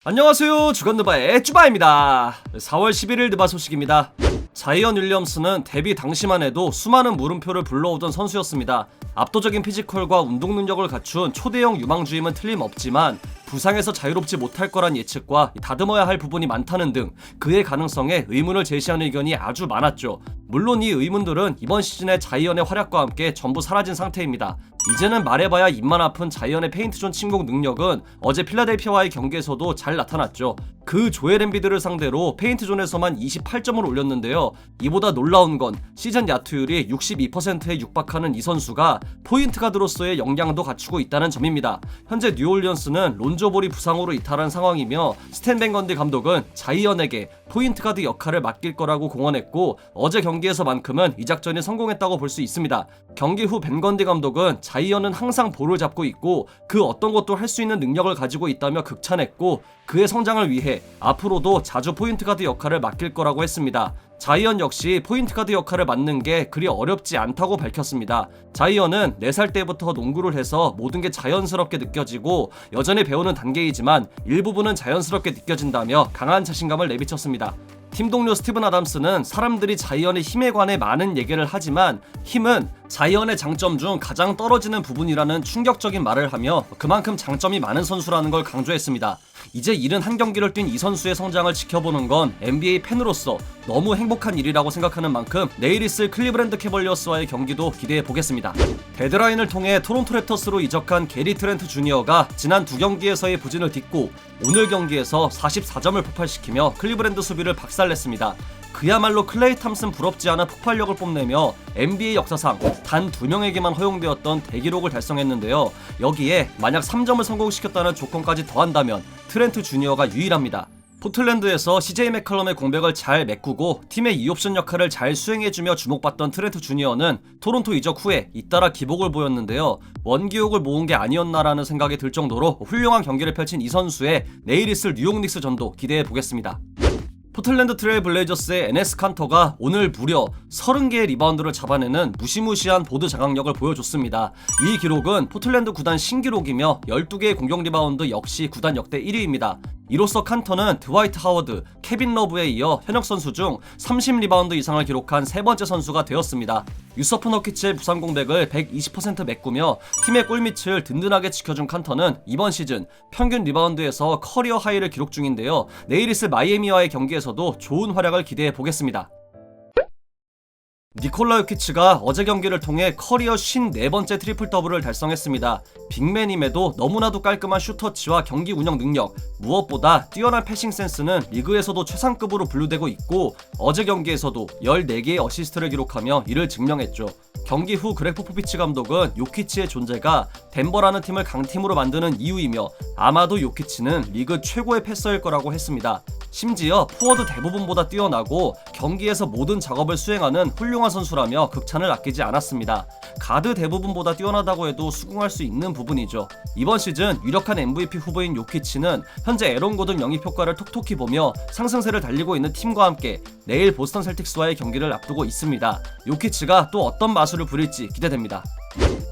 안녕하세요, 주간느바의 쭈바입니다. 4월 11일 느바 소식입니다. 자이언 윌리엄스는 데뷔 당시만 해도 수많은 물음표를 불러오던 선수였습니다. 압도적인 피지컬과 운동 능력을 갖춘 초대형 유망주임은 틀림없지만 부상에서 자유롭지 못할 거란 예측과 다듬어야 할 부분이 많다는 등 그의 가능성에 의문을 제시하는 의견이 아주 많았죠. 물론 이 의문들은 이번 시즌의 자이언의 활약과 함께 전부 사라진 상태입니다. 이제는 말해봐야 입만 아픈 자이언의 페인트존 침공 능력은 어제 필라델피아와의 경기에서도 잘 나타났죠. 그 조엘 엠비드를 상대로 페인트존에서만 28점을 올렸는데요. 이보다 놀라운 건 시즌 야투율이 62%에 육박하는 이 선수가 포인트 가드로서의 역량도 갖추고 있다는 점입니다. 현재 뉴올리언스는 론조볼이 부상으로 이탈한 상황이며 스탠 밴 건디 감독은 자이언에게 포인트 가드 역할을 맡길 거라고 공언했고 어제 경기에서만큼은 이 작전이 성공했다고 볼 수 있습니다. 경기 후 밴 건디 감독은 자이언은 항상 볼을 잡고 있고 그 어떤 것도 할 수 있는 능력을 가지고 있다며 극찬했고 그의 성장을 위해 앞으로도 자주 포인트 가드 역할을 맡길 거라고 했습니다. 자이언 역시 포인트 가드 역할을 맡는 게 그리 어렵지 않다고 밝혔습니다. 자이언은 4살 때부터 농구를 해서 모든 게 자연스럽게 느껴지고 여전히 배우는 단계이지만 일부분은 자연스럽게 느껴진다며 강한 자신감을 내비쳤습니다. 팀 동료 스티븐 아담스는 사람들이 자이언의 힘에 관해 많은 얘기를 하지만 힘은 자이언의 장점 중 가장 떨어지는 부분이라는 충격적인 말을 하며 그만큼 장점이 많은 선수라는 걸 강조했습니다. 이제 71경기를 뛴 이 선수의 성장을 지켜보는 건 NBA 팬으로서 너무 행복한 일이라고 생각하는 만큼 내일 있을 클리브랜드 캐벌리어스와의 경기도 기대해보겠습니다. 데드라인을 통해 토론토 랩터스로 이적한 게리 트렌트 주니어가 지난 2경기에서의 부진을 딛고 오늘 경기에서 44점을 폭발시키며 클리브랜드 수비를 박살냈습니다. 그야말로 클레이 탐슨 부럽지 않은 폭발력을 뽐내며 NBA 역사상 단 2명에게만 허용되었던 대기록을 달성했는데요. 여기에 만약 3점을 성공시켰다는 조건까지 더한다면 트렌트 주니어가 유일합니다. 포틀랜드에서 CJ 맥컬럼의 공백을 잘 메꾸고 팀의 2옵션 역할을 잘 수행해주며 주목받던 트렌트 주니어는 토론토 이적 후에 잇따라 기복을 보였는데요. 원기옥을 모은 게 아니었나라는 생각이 들 정도로 훌륭한 경기를 펼친 이 선수의 내일 있을 뉴욕 닉스 전도 기대해보겠습니다. 포틀랜드 트레일 블레이저스의 에네스 칸터가 오늘 무려 30개의 리바운드를 잡아내는 무시무시한 보드 장악력을 보여줬습니다. 이 기록은 포틀랜드 구단 신기록이며 12개의 공격 리바운드 역시 구단 역대 1위입니다. 이로써 칸터는 드와이트 하워드, 케빈 러브에 이어 현역 선수 중 30리바운드 이상을 기록한 세 번째 선수가 되었습니다. 유서프 너키츠의 부상 공백을 120% 메꾸며 팀의 골밑을 든든하게 지켜준 칸터는 이번 시즌 평균 리바운드에서 커리어 하이를 기록 중인데요. 내일 있을 마이애미와의 경기에서도 좋은 활약을 기대해 보겠습니다. 니콜라 요키치가 어제 경기를 통해 커리어 54번째 트리플 더블을 달성했습니다. 빅맨임에도 너무나도 깔끔한 슈터치와 경기 운영 능력, 무엇보다 뛰어난 패싱 센스는 리그에서도 최상급으로 분류되고 있고 어제 경기에서도 14개의 어시스트를 기록하며 이를 증명했죠. 경기 후 그렉 포포비치 감독은 요키치의 존재가 덴버라는 팀을 강팀으로 만드는 이유이며 아마도 요키치는 리그 최고의 패서일 거라고 했습니다. 심지어 포워드 대부분보다 뛰어나고 경기에서 모든 작업을 수행하는 훌륭한 선수라며 극찬을 아끼지 않았습니다. 가드 대부분보다 뛰어나다고 해도 수긍할 수 있는 부분이죠. 이번 시즌 유력한 MVP 후보인 요키치는 현재 에런 고든 영입 효과를 톡톡히 보며 상승세를 달리고 있는 팀과 함께 내일 보스턴 셀틱스와의 경기를 앞두고 있습니다. 요키치가 또 어떤 마술을 부릴지 기대됩니다.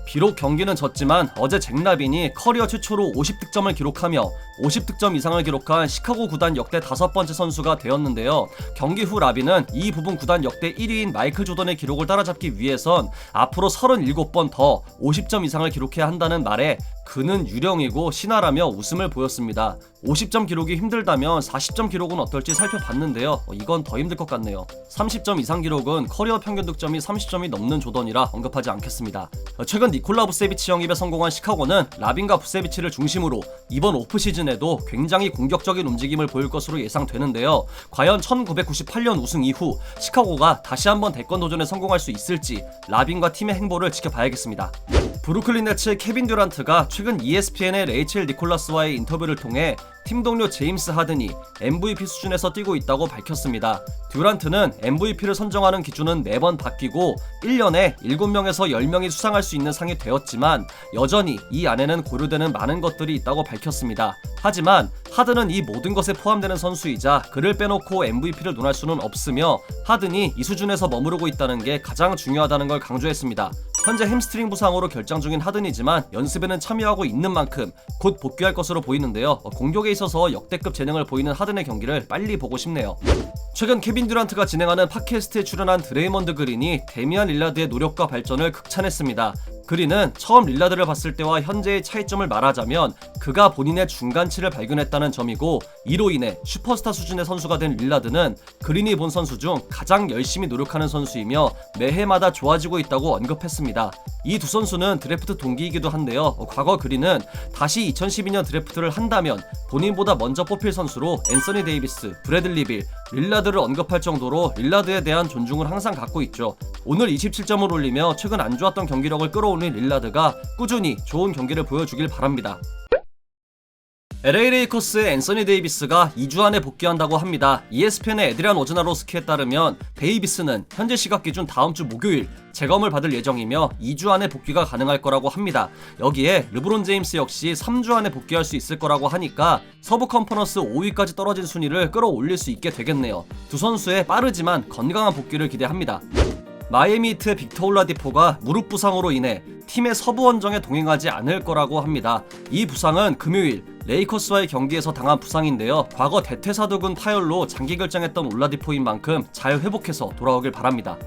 비록 경기는 졌지만 어제 잭 라빈이 커리어 최초로 50득점을 기록하며 50득점 이상을 기록한 시카고 구단 역대 5번째 선수가 되었는데요. 경기 후 라빈은 이 부분 구단 역대 1위인 마이클 조던의 기록을 따라잡기 위해선 앞으로 37번 더 50점 이상을 기록해야 한다는 말에 그는 유령이고 신화라며 웃음을 보였습니다. 50점 기록이 힘들다면 40점 기록은 어떨지 살펴봤는데요. 이건 더 힘들 것 같네요. 30점 이상 기록은 커리어 평균 득점이 30점이 넘는 조던이라 언급하지 않겠습니다. 최근 니콜라 부세비치 영입에 성공한 시카고는 라빈과 부세비치를 중심으로 이번 오프시즌에도 굉장히 공격적인 움직임을 보일 것으로 예상되는데요. 과연 1998년 우승 이후 시카고가 다시 한번 대권 도전에 성공할 수 있을지 라빈과 팀의 행보를 지켜봐야겠습니다. 브루클린 네츠의 케빈 듀란트가 최근 ESPN의 레이첼 니콜라스와의 인터뷰를 통해 팀 동료 제임스 하든이 MVP 수준에서 뛰고 있다고 밝혔습니다. 듀란트는 MVP를 선정하는 기준은 매번 바뀌고 1년에 7명에서 10명이 수상할 수 있는 상이 되었지만 여전히 이 안에는 고려되는 많은 것들이 있다고 밝혔습니다. 하지만 하든은 이 모든 것에 포함되는 선수이자 그를 빼놓고 MVP를 논할 수는 없으며 하든이 이 수준에서 머무르고 있다는 게 가장 중요하다는 걸 강조했습니다. 현재 햄스트링 부상으로 결장 중인 하든이지만 연습에는 참여하고 있는 만큼 곧 복귀할 것으로 보이는데요. 공격에 있어서 역대급 재능을 보이는 하든의 경기를 빨리 보고 싶네요. 최근 케빈 듀란트가 진행하는 팟캐스트에 출연한 드레이먼드 그린이 데미안 릴라드의 노력과 발전을 극찬했습니다. 그린은 처음 릴라드를 봤을 때와 현재의 차이점을 말하자면 그가 본인의 중간치를 발견했다는 점이고, 이로 인해 슈퍼스타 수준의 선수가 된 릴라드는 그린이 본 선수 중 가장 열심히 노력하는 선수이며 매해마다 좋아지고 있다고 언급했습니다. 이 두 선수는 드래프트 동기이기도 한데요. 과거 그린은 다시 2012년 드래프트를 한다면 본인보다 먼저 뽑힐 선수로 앤서니 데이비스, 브래들리 빌, 릴라드를 언급할 정도로 릴라드에 대한 존중을 항상 갖고 있죠. 오늘 27점을 올리며 최근 안 좋았던 경기력을 끌어올린 릴라드가 꾸준히 좋은 경기를 보여주길 바랍니다. LA 레이커스의 앤서니 데이비스가 2주 안에 복귀한다고 합니다. ESPN의 에드리안 오즈나로스키에 따르면 데이비스는 현재 시각 기준 다음 주 목요일 재검을 받을 예정이며 2주 안에 복귀가 가능할 거라고 합니다. 여기에 르브론 제임스 역시 3주 안에 복귀할 수 있을 거라고 하니까 서부 컨퍼런스 5위까지 떨어진 순위를 끌어올릴 수 있게 되겠네요. 두 선수의 빠르지만 건강한 복귀를 기대합니다. 마이애미 히트의 빅터 올라디포가 무릎 부상으로 인해 팀의 서부 원정에 동행하지 않을 거라고 합니다. 이 부상은 금요일 레이커스와의 경기에서 당한 부상인데요. 과거 대퇴사두근 파열로 장기 결장했던 올라디포인 만큼 잘 회복해서 돌아오길 바랍니다.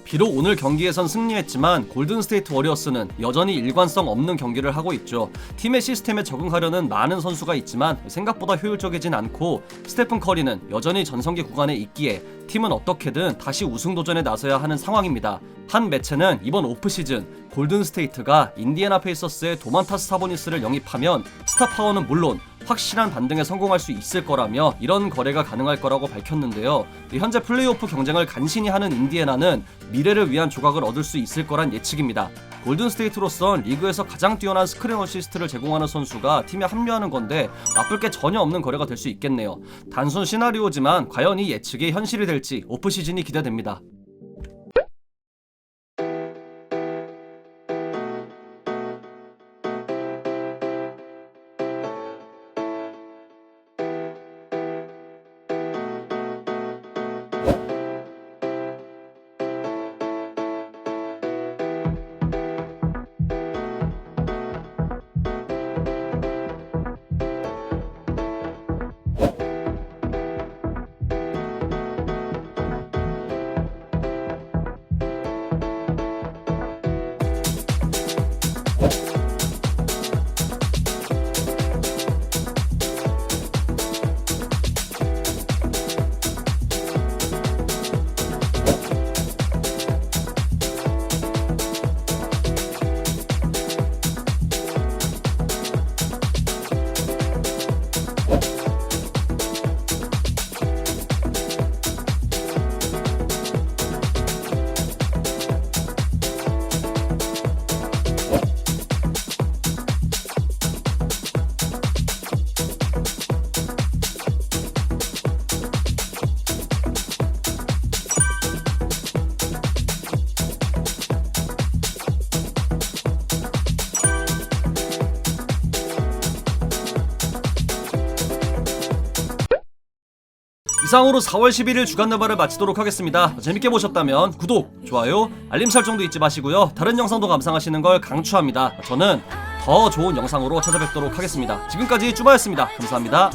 비록 오늘 경기에선 승리했지만 골든스테이트 워리어스는 여전히 일관성 없는 경기를 하고 있죠. 팀의 시스템에 적응하려는 많은 선수가 있지만 생각보다 효율적이진 않고, 스테픈 커리는 여전히 전성기 구간에 있기에 팀은 어떻게든 다시 우승 도전에 나서야 하는 상황입니다. 한 매체는 이번 오프시즌 골든스테이트가 인디애나 페이서스의 도만타스 사보니스를 영입하면 스타 파워는 물론 확실한 반등에 성공할 수 있을 거라며 이런 거래가 가능할 거라고 밝혔는데요. 현재 플레이오프 경쟁을 간신히 하는 인디애나는 미래를 위한 조각을 얻을 수 있을 거란 예측입니다. 골든스테이트로선 리그에서 가장 뛰어난 스크린 어시스트를 제공하는 선수가 팀에 합류하는 건데 나쁠 게 전혀 없는 거래가 될 수 있겠네요. 단순 시나리오지만 과연 이 예측이 현실이 될지 오프시즌이 기대됩니다. 이상으로 4월 11일 주간 너바를 마치도록 하겠습니다. 재밌게 보셨다면 구독, 좋아요, 알림 설정도 잊지 마시고요. 다른 영상도 감상하시는 걸 강추합니다. 저는 더 좋은 영상으로 찾아뵙도록 하겠습니다. 지금까지 쭈바였습니다. 감사합니다.